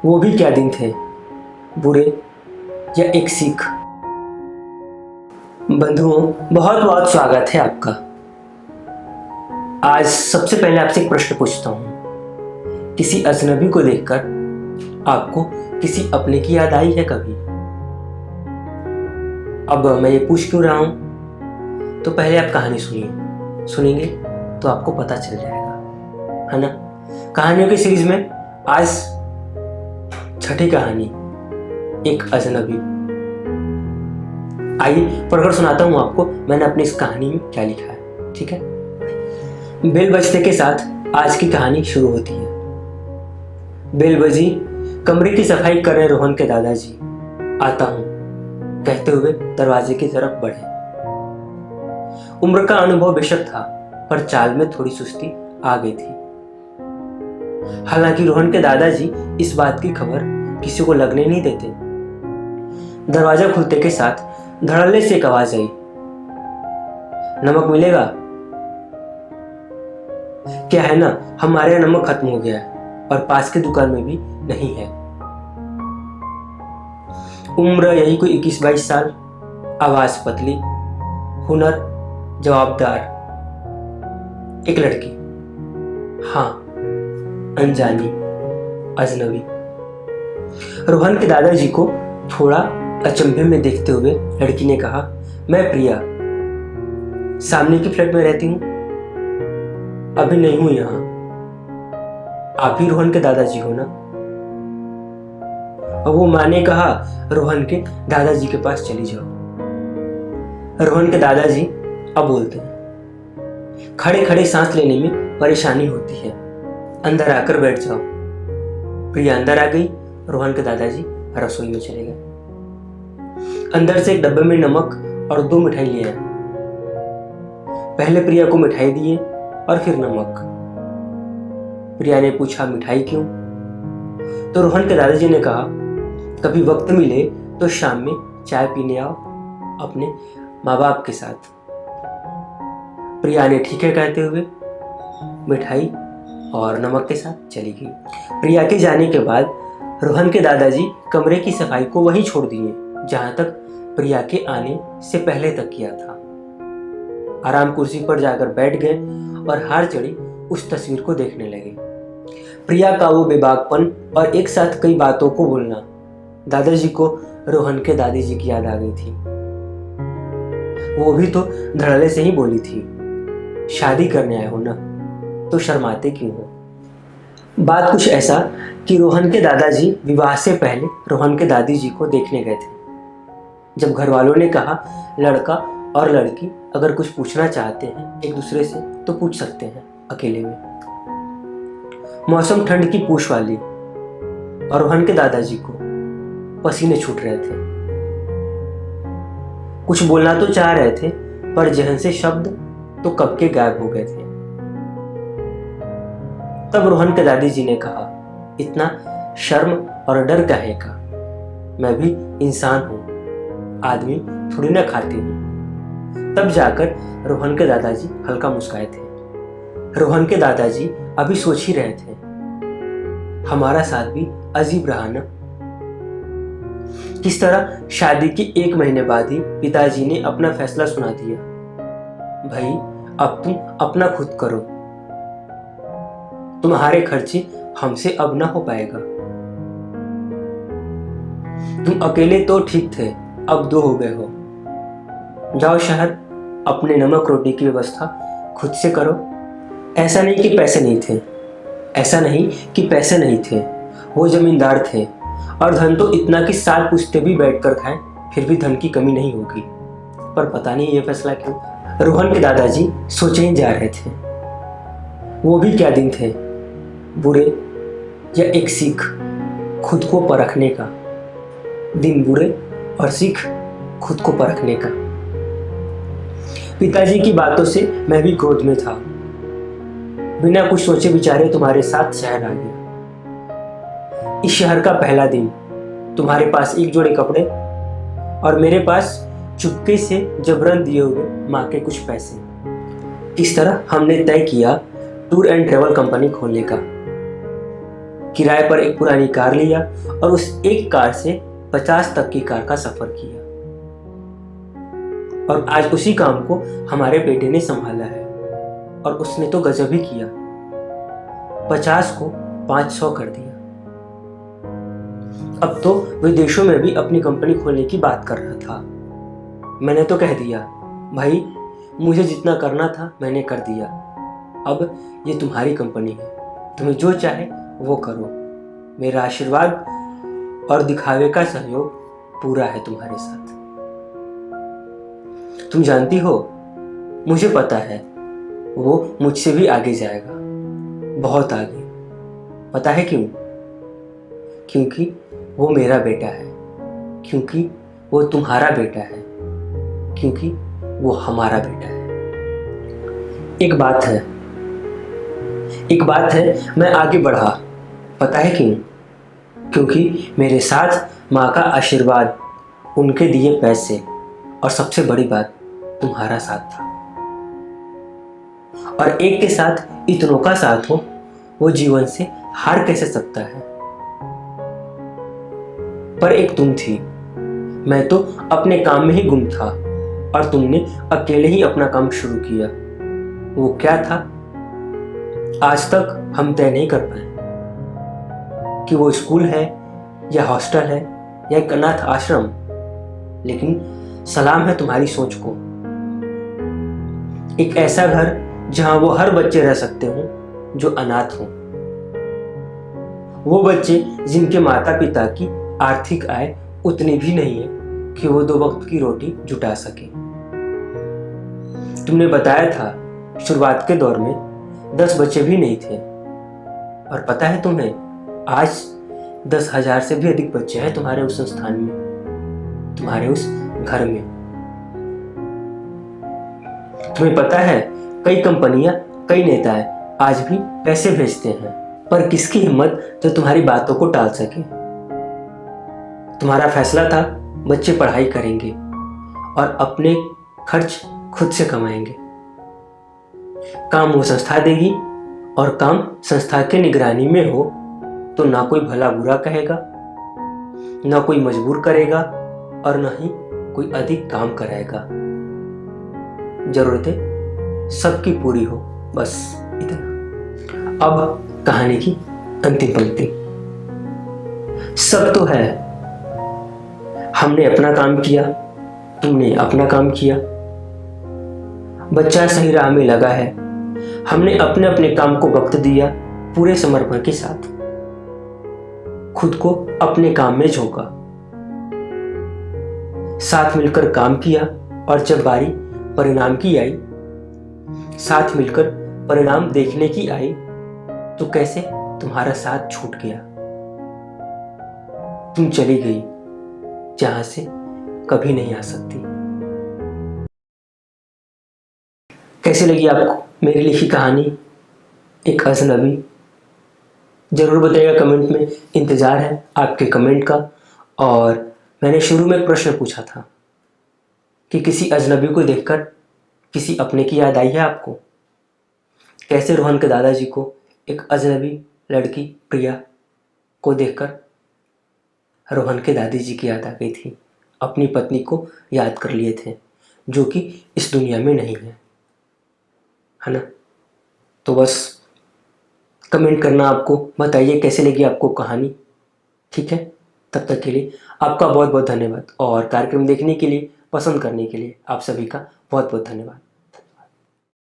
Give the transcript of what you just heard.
वो भी क्या दिन थे, बुरे या एक सीख। बंधुओं, बहुत बहुत स्वागत है आपका। आज सबसे पहले आपसे एक प्रश्न पूछता हूँ। किसी अजनबी को देखकर आपको किसी अपने की याद आई है कभी? अब मैं ये पूछ क्यों रहा हूँ, तो पहले आप कहानी सुनिए। सुनेंगे तो आपको पता चल जाएगा, है ना। कहानियों की सीरीज में आज छठी कहानी, एक अजनबी। आइए पढ़कर सुनाता हूं आपको मैंने अपनी इस कहानी में क्या लिखा है, ठीक है। बेल बजते के साथ आज की कहानी शुरू होती है। बेल बजी, कमरे की सफाई कर रहे रोहन के दादाजी आता हूं कहते हुए दरवाजे की तरफ बढ़े। उम्र का अनुभव बेशक था, पर चाल में थोड़ी सुस्ती आ गई थी। हालांकि रोहन के दादाजी इस बात की खबर किसी को लगने नहीं देते। दरवाजा खुलते के साथ धड़ल्ले से एक आवाज आई, नमक मिलेगा? क्या है ना, हमारे यहाँ नमक खत्म हो गया है और पास की दुकान में भी नहीं है। उम्र यही कोई 21-22 साल, आवाज पतली, हुनर जवाबदार। एक लड़की, हाँ, अनजानी, अजनबी। रोहन के दादाजी को थोड़ा अचंभे में देखते हुए लड़की ने कहा, मैं प्रिया, सामने की फ्लैट में रहती हूँ, अभी नहीं हूं यहां। आप ही रोहन के दादाजी हो ना? और वो माँ ने कहा, रोहन के दादाजी के पास चली जाओ। रोहन के दादाजी अब बोलते हैं, खड़े खड़े सांस लेने में परेशानी होती है, अंदर आकर बैठ जाओ। प्रिया अंदर आ गई। रोहन के दादाजी रसोई में चले गए। अंदर से एक डब्बे में नमक और 2 मिठाई ले आए। पहले प्रिया को मिठाई दिए और फिर नमक। प्रिया ने पूछा, मिठाई क्यों? तो रोहन के दादाजी ने कहा, कभी वक्त मिले तो शाम में चाय पीने आओ अपने माँ बाप के साथ। प्रिया ने ठीक है कहते हुए मिठाई और नमक के साथ चली गई। प्रिया के जाने के बाद रोहन के दादाजी कमरे की सफाई को वहीं छोड़ दिए जहां तक प्रिया के आने से पहले तक किया था। आराम कुर्सी पर जाकर बैठ गए और हार चढ़ी उस तस्वीर को देखने लगे। प्रिया का वो बेबाकपन और एक साथ कई बातों को बोलना, दादाजी को रोहन के दादाजी की याद आ गई थी। वो भी तो धड़ल्ले से ही बोली थी, शादी करने आए हो ना, तो शर्माते क्यों हो? बात कुछ ऐसा कि रोहन के दादाजी विवाह से पहले रोहन के दादी जी को देखने गए थे। जब घर वालों ने कहा, लड़का और लड़की अगर कुछ पूछना चाहते हैं एक दूसरे से तो पूछ सकते हैं अकेले में। मौसम ठंड की पूछ वाली और रोहन के दादाजी को पसीने छूट रहे थे। कुछ बोलना तो चाह रहे थे, पर जहन से शब्द तो कब के गायब हो गए थे। तब रोहन के दादाजी ने कहा, इतना शर्म और डर काहे का? मैं भी इंसान हूं, आदमी थोड़ी ना खाते हैं। तब जाकर रोहन के दादाजी हल्का मुस्काए थे। रोहन के दादाजी अभी सोच ही रहे थे, हमारा साथ भी अजीब रहा ना। किस तरह शादी के 1 महीने बाद ही पिताजी ने अपना फैसला सुना दिया, भाई अब तुम अपना खुद करो, तुम्हारे खर्चे हमसे अब ना हो पाएगा। तुम अकेले तो ठीक थे, अब 2 हो गए हो। जाओ शहर, अपने नमक रोटी की व्यवस्था खुद से करो। ऐसा नहीं कि पैसे नहीं थे, ऐसा नहीं कि पैसे नहीं थे, वो जमींदार थे और धन तो इतना कि साल पूछते भी बैठकर खाएं फिर भी धन की कमी नहीं होगी। पर पता नहीं ये फैसला क्यों। रोहन के दादाजी सोचे ही जा रहे थे। वो भी क्या दिन थे, बुरे या एक सीख, खुद को परखने का। दिन बुरे और सीख खुद को परखने का। पिताजी की बातों से मैं भी क्रोध में था। बिना कुछ सोचे विचारे तुम्हारे साथ शहर आ गया। इस शहर का पहला दिन, तुम्हारे पास 1 जोड़े कपड़े और मेरे पास चुपके से जबरन दिए हुए माँ के कुछ पैसे। इस तरह हमने तय किया टूर एंड ट्रेवल कंपनी खोलने का। किराए पर एक पुरानी कार लिया और उस एक कार से 50 तक की कार का सफर किया। और आज उसी काम को हमारे बेटे ने संभाला है और उसने तो गजब ही किया, 50 को 500 कर दिया। अब तो विदेशों में भी अपनी कंपनी खोलने की बात कर रहा था। मैंने तो कह दिया, भाई मुझे जितना करना था मैंने कर दिया, अब ये तुम्हारी कंपनी है, तुम्हें जो चाहे वो करो। मेरा आशीर्वाद और दिखावे का सहयोग पूरा है तुम्हारे साथ। तुम जानती हो, मुझे पता है वो मुझसे भी आगे जाएगा, बहुत आगे। पता है क्यों? क्योंकि वो मेरा बेटा है, क्योंकि वो तुम्हारा बेटा है, क्योंकि वो हमारा बेटा है। एक बात है, मैं आगे बढ़ा। पता है क्यों? क्योंकि मेरे साथ माँ का आशीर्वाद, उनके दिए पैसे और सबसे बड़ी बात तुम्हारा साथ था। और एक के साथ इतनों का साथ हो, वो जीवन से हार कैसे सकता है? पर एक तुम थी, मैं तो अपने काम में ही गुम था और तुमने अकेले ही अपना काम शुरू किया। वो क्या था, आज तक हम तय नहीं कर पाए कि वो स्कूल है या हॉस्टल है या एक अनाथ आश्रम, लेकिन सलाम है तुम्हारी सोच को। एक ऐसा घर जहां वो हर बच्चे रह सकते हो जो अनाथ हो, वो बच्चे जिनके माता पिता की आर्थिक आय उतनी भी नहीं है कि वो 2 वक्त की रोटी जुटा सके। तुमने बताया था शुरुआत के दौर में 10 बच्चे भी नहीं थे, और पता है तुम्हें, आज 10,000 से भी अधिक बच्चे हैं तुम्हारे उस संस्थान में, तुम्हारे उस घर में। तुम्हें पता है, कई कंपनियां, कई नेताएं आज भी पैसे भेजते हैं, पर किसकी हिम्मत जो तुम्हारी बातों को टाल सके? तुम्हारा फैसला था बच्चे पढ़ाई करेंगे और अपने खर्च खुद से कमाएंगे। काम वो संस्था देगी और काम संस्था के निगरानी में हो तो ना कोई भला बुरा कहेगा, ना कोई मजबूर करेगा और ना ही कोई अधिक काम कराएगा। जरूरतें सबकी पूरी हो, बस इतना। अब कहानी की अंतिम पंक्ति। सब तो है, हमने अपना काम किया, तुमने अपना काम किया, बच्चा सही राह में लगा है, हमने अपने अपने काम को वक्त दिया पूरे समर्पण के साथ, खुद को अपने काम में झोंका, साथ मिलकर काम किया, और जब बारी परिणाम की आई, साथ मिलकर परिणाम देखने की आई, तो कैसे तुम्हारा साथ छूट गया। तुम चली गई जहां से कभी नहीं आ सकती। कैसी लगी आपको मेरी लिखी कहानी एक अजनबी? जरूर बताइएगा कमेंट में, इंतजार है आपके कमेंट का। और मैंने शुरू में एक प्रश्न पूछा था कि किसी अजनबी को देखकर किसी अपने की याद आई है आपको? कैसे रोहन के दादाजी को एक अजनबी लड़की प्रिया को देखकर रोहन के दादी जी की याद आ गई थी, अपनी पत्नी को याद कर लिए थे जो कि इस दुनिया में नहीं है ना? तो बस कमेंट करना, आपको बताइए कैसे लगी आपको कहानी, ठीक है? तब तक के लिए आपका बहुत बहुत धन्यवाद, और कार्यक्रम देखने के लिए, पसंद करने के लिए आप सभी का बहुत बहुत धन्यवाद।